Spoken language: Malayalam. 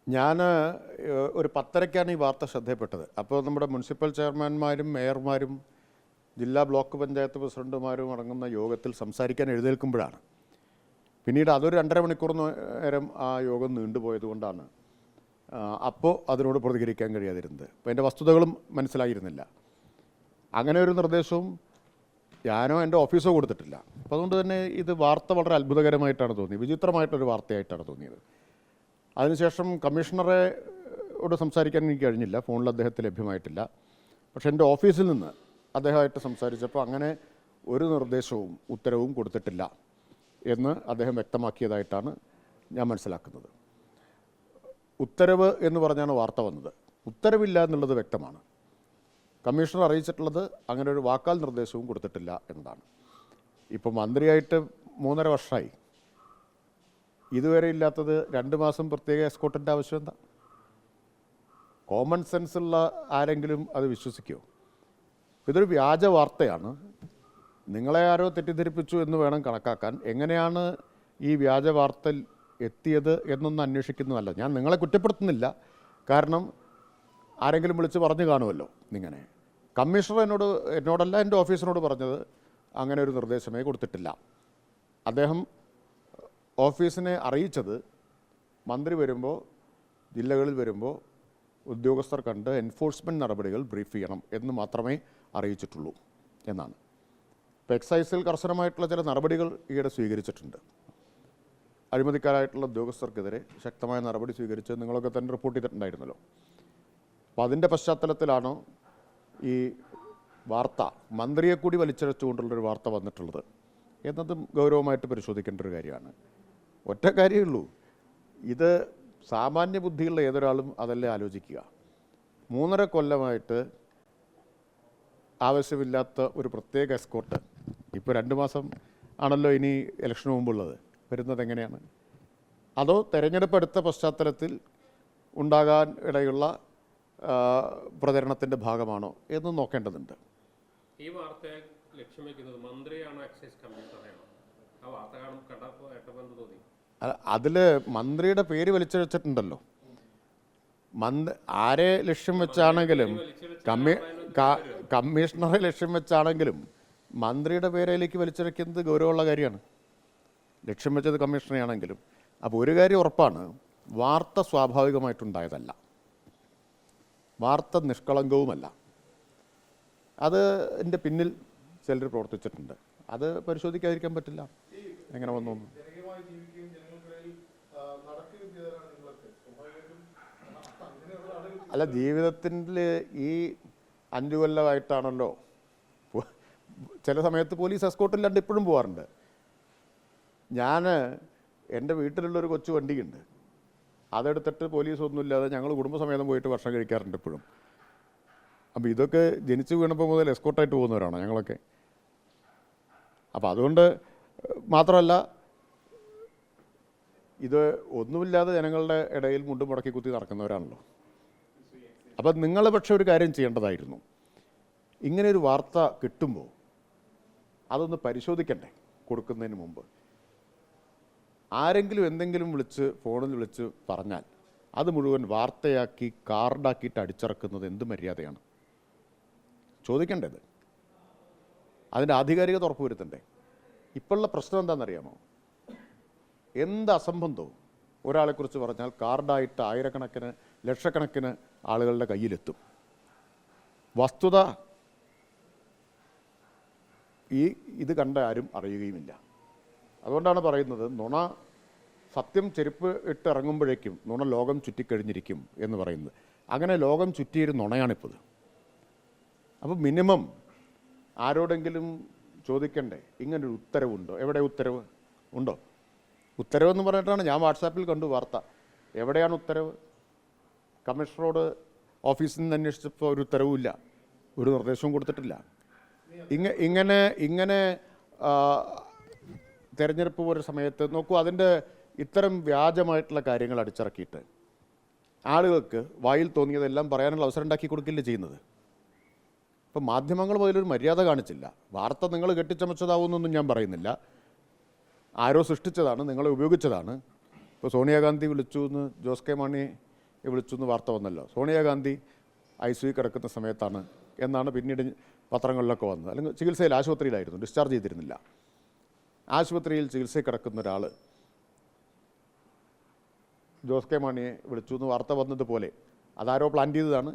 ഞാൻ ഒരു 10:30-ക്കാണ് ഈ വാർത്ത ശ്രദ്ധയപ്പെട്ടത്. അപ്പോൾ നമ്മുടെ മുനിസിപ്പൽ ചെയർമാൻമാരും മേയർമാരും ജില്ലാ ബ്ലോക്ക് പഞ്ചായത്ത് പ്രസിഡന്റുമാരും അടങ്ങുന്ന യോഗത്തിൽ സംസാരിക്കാൻ എഴുന്നേൽക്കുമ്പോഴാണ്. പിന്നീട് അതൊരു 2.5 മണിക്കൂർ നേരം ആ യോഗം നീണ്ടുപോയതുകൊണ്ടാണ് അപ്പോൾ അതിനോട് പ്രതികരിക്കാൻ കഴിയാതിരുന്നത്. അപ്പോൾ എൻ്റെ വസ്തുതകളും മനസ്സിലായിരുന്നില്ല. അങ്ങനെ ഒരു നിർദ്ദേശവും ഞാനോ എൻ്റെ ഓഫീസോ കൊടുത്തിട്ടില്ല. അപ്പോൾ അതുകൊണ്ട് തന്നെ ഇത് വാർത്ത വളരെ അത്ഭുതകരമായിട്ടാണ് തോന്നിയത്, വിചിത്രമായിട്ടൊരു വാർത്തയായിട്ടാണ് തോന്നിയത്. അതിനുശേഷം കമ്മീഷണറോട് സംസാരിക്കാൻ എനിക്ക് കഴിഞ്ഞില്ല, ഫോണിൽ അദ്ദേഹത്തെ ലഭ്യമായിട്ടില്ല. പക്ഷേ എൻ്റെ ഓഫീസിൽ നിന്ന് അദ്ദേഹമായിട്ട് സംസാരിച്ചപ്പോൾ അങ്ങനെ ഒരു നിർദ്ദേശവും ഉത്തരവും കൊടുത്തിട്ടില്ല എന്ന് അദ്ദേഹം വ്യക്തമാക്കിയതായിട്ടാണ് ഞാൻ മനസ്സിലാക്കുന്നത്. ഉത്തരവ് എന്ന് പറഞ്ഞാണ് വാർത്ത വന്നത്. ഉത്തരവില്ല എന്നുള്ളത് വ്യക്തമാണ്. കമ്മീഷണർ അറിയിച്ചിട്ടുള്ളത് അങ്ങനെ ഒരു വാക്കാൽ നിർദ്ദേശവും കൊടുത്തിട്ടില്ല എന്നതാണ്. ഇപ്പോൾ മന്ത്രിയായിട്ട് 3.5 വർഷമായി. ഇതുവരെ ഇല്ലാത്തത് 2 മാസം പ്രത്യേക എസ്കോർട്ടിൻ്റെ ആവശ്യം എന്താ? കോമൺ സെൻസുള്ള ആരെങ്കിലും അത് വിശ്വസിക്കുമോ? ഇതൊരു വ്യാജ വാർത്തയാണ്. നിങ്ങളെ ആരോ തെറ്റിദ്ധരിപ്പിച്ചു എന്ന് വേണം കണക്കാക്കാൻ. എങ്ങനെയാണ് ഈ വ്യാജ വാർത്ത എത്തിയത് എന്നൊന്നും അന്വേഷിക്കുന്നതല്ല. ഞാൻ നിങ്ങളെ കുറ്റപ്പെടുത്തുന്നില്ല, കാരണം ആരെങ്കിലും വിളിച്ച് പറഞ്ഞു കാണുമല്ലോ. ഇങ്ങനെ കമ്മീഷണർ എന്നോടല്ല എൻ്റെ ഓഫീസിനോട് പറഞ്ഞത് അങ്ങനെ ഒരു നിർദ്ദേശമേ കൊടുത്തിട്ടില്ല. അദ്ദേഹം ഓഫീസിനെ അറിയിച്ചത് മന്ത്രി വരുമ്പോൾ, ജില്ലകളിൽ വരുമ്പോൾ ഉദ്യോഗസ്ഥർ കണ്ട് എൻഫോഴ്സ്മെൻറ്റ് നടപടികൾ ബ്രീഫ് ചെയ്യണം എന്ന് മാത്രമേ അറിയിച്ചിട്ടുള്ളൂ എന്നാണ്. ഇപ്പോൾ എക്സൈസിൽ കർശനമായിട്ടുള്ള ചില നടപടികൾ ഈയിടെ സ്വീകരിച്ചിട്ടുണ്ട്. അഴിമതിക്കാരായിട്ടുള്ള ഉദ്യോഗസ്ഥർക്കെതിരെ ശക്തമായ നടപടി സ്വീകരിച്ച് നിങ്ങളൊക്കെ തന്നെ റിപ്പോർട്ട് ചെയ്തിട്ടുണ്ടായിരുന്നല്ലോ. അപ്പോൾ അതിൻ്റെ പശ്ചാത്തലത്തിലാണ് ഈ വാർത്ത, മന്ത്രിയെ കൂടി വലിച്ചിഴച്ചുകൊണ്ടുള്ളൊരു വാർത്ത വന്നിട്ടുള്ളത് എന്നതും ഗൗരവമായിട്ട് പരിശോധിക്കേണ്ട ഒരു കാര്യമാണ്. ഒറ്റ കാര്യമേ ഉള്ളൂ, ഇത് സാമാന്യ ബുദ്ധിയുള്ള ഏതൊരാളും അതല്ലേ ആലോചിക്കുക. 3.5 കൊല്ലമായിട്ട് ആവശ്യമില്ലാത്ത ഒരു പ്രത്യേക എസ്കോർട്ട് ഇപ്പോൾ 2 മാസം ആണല്ലോ ഇനി ഇലക്ഷന് മുമ്പുള്ളത്, വരുന്നത് എങ്ങനെയാണ്? അതോ തെരഞ്ഞെടുപ്പ് അടുത്ത പശ്ചാത്തലത്തിൽ ഉണ്ടാകാൻ ഇടയുള്ള പ്രചരണത്തിൻ്റെ ഭാഗമാണോ എന്ന് നോക്കേണ്ടതുണ്ട്. ഈ വാർത്തയെ ലക്ഷ്യം വയ്ക്കുന്നത് മന്ത്രിയാണോ എക്സൈസ് കമ്മീഷണറാണോ? ആ വാർത്ത കണ്ടപ്പോൾ ഏട്ടബന്ധം തോന്നി. അതിൽ മന്ത്രിയുടെ പേര് വലിച്ചിഴച്ചിട്ടുണ്ടല്ലോ. ആരെ ലക്ഷ്യം വെച്ചാണെങ്കിലും, കമ്മീഷണറെ ലക്ഷ്യം വെച്ചാണെങ്കിലും മന്ത്രിയുടെ പേരിലേക്ക് വലിച്ചിഴക്കുന്നത് ഗൗരവമുള്ള കാര്യമാണ്. ലക്ഷ്യം വെച്ചത് കമ്മീഷണറെ ആണെങ്കിലും. അപ്പോൾ ഒരു കാര്യം ഉറപ്പാണ്, വാർത്ത സ്വാഭാവികമായിട്ടുണ്ടായതല്ല, വാർത്ത നിഷ്കളങ്കവുമല്ല. അത് എൻ്റെ പിന്നിൽ ചിലർ പ്രവർത്തിച്ചിട്ടുണ്ട്. അത് പരിശോധിക്കാതിരിക്കാൻ പറ്റില്ല. എങ്ങനെ വന്നു? അല്ല, ജീവിതത്തിൽ ഈ 5 കൊല്ലമായിട്ടാണല്ലോ ചില സമയത്ത് പോലീസ് എസ്കോർട്ടില്ലാണ്ട് ഇപ്പോഴും പോകാറുണ്ട്. ഞാൻ എൻ്റെ വീട്ടിലുള്ളൊരു കൊച്ചു വണ്ടിയുണ്ട്, അതെടുത്തിട്ട് പോലീസൊന്നുമില്ലാതെ ഞങ്ങൾ കുടുംബസമേതം പോയിട്ട് ഭക്ഷണം കഴിക്കാറുണ്ട് ഇപ്പോഴും. അപ്പോൾ ഇതൊക്കെ ജനിച്ചു വീണപ്പോൾ മുതൽ എസ്കോർട്ടായിട്ട് പോകുന്നവരാണ് ഞങ്ങളൊക്കെ. അപ്പോൾ അതുകൊണ്ട് മാത്രമല്ല, ഇത് ഒന്നുമില്ലാതെ ജനങ്ങളുടെ ഇടയിൽ മുണ്ടും മുടക്കി കുത്തി നടക്കുന്നവരാണല്ലോ. അപ്പം നിങ്ങൾ പക്ഷേ ഒരു കാര്യം ചെയ്യേണ്ടതായിരുന്നു, ഇങ്ങനെയൊരു വാർത്ത കിട്ടുമ്പോൾ അതൊന്ന് പരിശോധിക്കണ്ടേ കൊടുക്കുന്നതിന് മുമ്പ്? ആരെങ്കിലും എന്തെങ്കിലും ഫോണിൽ വിളിച്ച് പറഞ്ഞാൽ അത് മുഴുവൻ വാർത്തയാക്കി കാർഡാക്കിയിട്ട് അടിച്ചിറക്കുന്നത് എന്ത് മര്യാദയാണ്? ചോദിക്കേണ്ടത്, അതിൻ്റെ ആധികാരികത ഉറപ്പുവരുത്തണ്ടേ? ഇപ്പോഴുള്ള പ്രശ്നം എന്താണെന്നറിയാമോ? എന്ത് അസംബന്ധവും ഒരാളെക്കുറിച്ച് പറഞ്ഞാൽ കാർഡായിട്ട് ആയിരക്കണക്കിന് ലക്ഷക്കണക്കിന് ആളുകളുടെ കയ്യിലെത്തും. വസ്തുത ഇത് കണ്ട ആരും അറിയുകയുമില്ല. അതുകൊണ്ടാണ് പറയുന്നത്, നുണ സത്യം ചെരുപ്പ് ഇട്ട് ഇറങ്ങുമ്പോഴേക്കും നുണ ലോകം ചുറ്റിക്കഴിഞ്ഞിരിക്കും എന്ന് പറയുന്നത്. അങ്ങനെ ലോകം ചുറ്റിയൊരു നുണയാണിപ്പോൾ. അപ്പോൾ മിനിമം ആരോടെങ്കിലും ചോദിക്കണ്ടേ, ഇങ്ങനൊരു ഉത്തരവുണ്ടോ? എവിടെ ഉത്തരവ് ഉണ്ടോ? ഉത്തരവെന്ന് പറഞ്ഞിട്ടാണ് ഞാൻ വാട്സാപ്പിൽ കണ്ടു വാർത്ത. എവിടെയാണ് ഉത്തരവ്? കമ്മീഷണറോട് ഓഫീസിൽ നിന്ന് അന്വേഷിച്ചപ്പോൾ ഒരു ഉത്തരവുമില്ല, ഒരു നിർദ്ദേശവും കൊടുത്തിട്ടില്ല. ഇങ്ങനെ തെരഞ്ഞെടുപ്പ് ഒരു സമയത്ത് നോക്കൂ, അതിൻ്റെ ഇത്തരം വ്യാജമായിട്ടുള്ള കാര്യങ്ങൾ അടിച്ചിറക്കിയിട്ട് ആളുകൾക്ക് വായിൽ തോന്നിയതെല്ലാം പറയാനുള്ള അവസരം ഉണ്ടാക്കി കൊടുക്കില്ലേ ചെയ്യുന്നത്. ഇപ്പം മാധ്യമങ്ങൾ പോലൊരു മര്യാദ കാണിച്ചില്ല. വാർത്ത നിങ്ങൾ കെട്ടിച്ചമച്ചതാവുന്നൊന്നും ഞാൻ പറയുന്നില്ല, ആരോ സൃഷ്ടിച്ചതാണ്, നിങ്ങളെ ഉപയോഗിച്ചതാണ്. ഇപ്പോൾ സോണിയാഗാന്ധി വിളിച്ചു എന്ന് ജോസ് കെ മാണി വിളിച്ചു എന്ന് വാർത്ത വന്നല്ലോ. സോണിയാഗാന്ധി ICU കിടക്കുന്ന സമയത്താണ് എന്നാണ് പിന്നീട് പത്രങ്ങളിലൊക്കെ വന്നത്. അല്ലെങ്കിൽ ചികിത്സയിൽ ആശുപത്രിയിലായിരുന്നു, ഡിസ്ചാർജ് ചെയ്തിരുന്നില്ല. ആശുപത്രിയിൽ ചികിത്സയിൽ കിടക്കുന്ന ഒരാൾ ജോസ് കെ മാണിയെ വിളിച്ചു എന്ന് വാർത്ത വന്നതുപോലെ അതാരോ പ്ലാൻ ചെയ്തതാണ്.